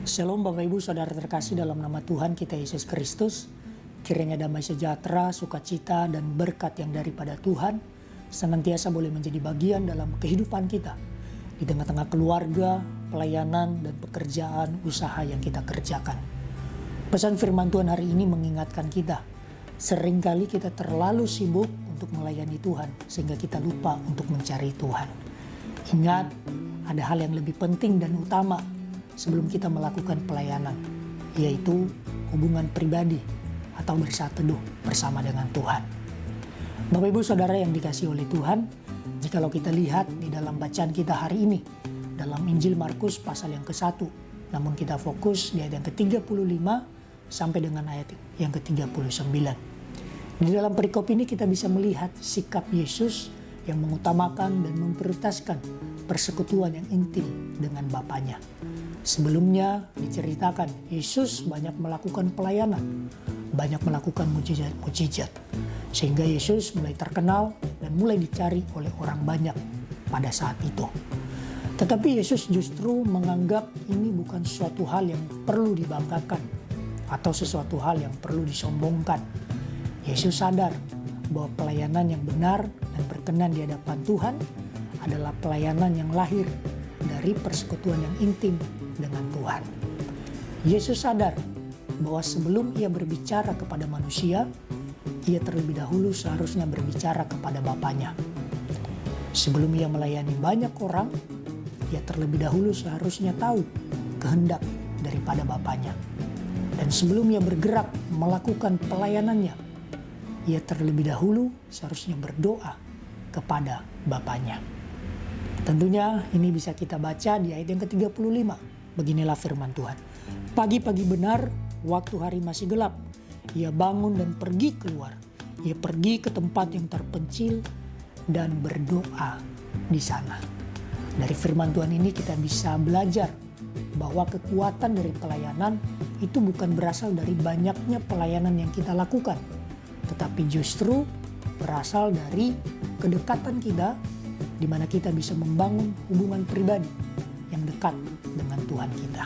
Shalom Bapak Ibu Saudara terkasih dalam nama Tuhan kita Yesus Kristus. Kiranya damai sejahtera, sukacita dan berkat yang daripada Tuhan senantiasa boleh menjadi bagian dalam kehidupan kita. Di tengah-tengah keluarga, pelayanan dan pekerjaan usaha yang kita kerjakan. Pesan firman Tuhan hari ini mengingatkan kita. Seringkali kita terlalu sibuk untuk melayani Tuhan sehingga kita lupa untuk mencari Tuhan. Ingat, ada hal yang lebih penting dan utama sebelum kita melakukan pelayanan, yaitu hubungan pribadi atau bersatu teduh bersama dengan Tuhan. Bapak Ibu Saudara yang dikasihi oleh Tuhan, jikalau kita lihat di dalam bacaan kita hari ini, dalam Injil Markus pasal yang ke-1, namun kita fokus di ayat yang ke-35 sampai dengan ayat yang ke-39. Di dalam perikop ini kita bisa melihat sikap Yesus yang mengutamakan dan memprioritaskan persekutuan yang intim dengan Bapanya. Sebelumnya diceritakan Yesus banyak melakukan pelayanan, banyak melakukan mujizat-mujizat, sehingga Yesus mulai terkenal dan mulai dicari oleh orang banyak pada saat itu. Tetapi Yesus justru menganggap ini bukan suatu hal yang perlu dibanggakan atau sesuatu hal yang perlu disombongkan. Yesus sadar bahwa pelayanan yang benar dan berkenan di hadapan Tuhan adalah pelayanan yang lahir dari persekutuan yang intim dengan Tuhan. Yesus sadar bahwa sebelum ia berbicara kepada manusia, ia terlebih dahulu seharusnya berbicara kepada Bapanya. Sebelum ia melayani banyak orang, ia terlebih dahulu seharusnya tahu kehendak daripada Bapanya. Dan sebelum ia bergerak melakukan pelayanannya, ia terlebih dahulu seharusnya berdoa kepada Bapanya. Tentunya ini bisa kita baca di ayat yang ke-35. Beginilah firman Tuhan. Pagi-pagi benar, waktu hari masih gelap, ia bangun dan pergi keluar. Ia pergi ke tempat yang terpencil dan berdoa di sana. Dari firman Tuhan ini kita bisa belajar bahwa kekuatan dari pelayanan itu bukan berasal dari banyaknya pelayanan yang kita lakukan, tetapi justru berasal dari kedekatan kita, di mana kita bisa membangun hubungan pribadi yang dekat dengan Tuhan kita.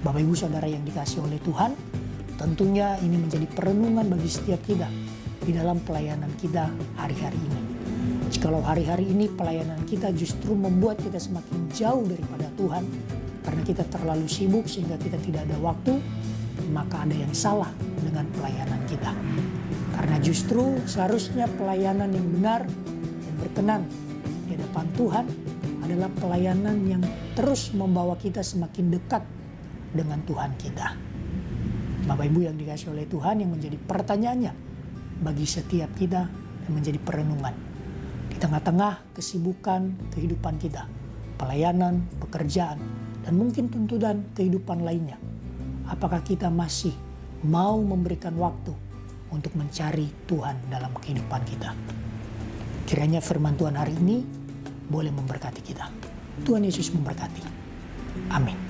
Bapak Ibu Saudara yang dikasihi oleh Tuhan, tentunya ini menjadi perenungan bagi setiap kita di dalam pelayanan kita hari-hari ini. Jikalau hari-hari ini pelayanan kita justru membuat kita semakin jauh daripada Tuhan, karena kita terlalu sibuk sehingga kita tidak ada waktu, maka ada yang salah dengan pelayanan kita. Karena justru seharusnya pelayanan yang benar dan berkenan di hadapan Tuhan adalah pelayanan yang terus membawa kita semakin dekat dengan Tuhan kita. Bapak Ibu yang dikasihi oleh Tuhan, yang menjadi pertanyaannya bagi setiap kita dan menjadi perenungan. Di tengah-tengah kesibukan kehidupan kita, pelayanan, pekerjaan, dan mungkin tuntutan kehidupan lainnya, apakah kita masih mau memberikan waktu untuk mencari Tuhan dalam kehidupan kita? Kiranya firman Tuhan hari ini boleh memberkati kita. Tuhan Yesus memberkati. Amin.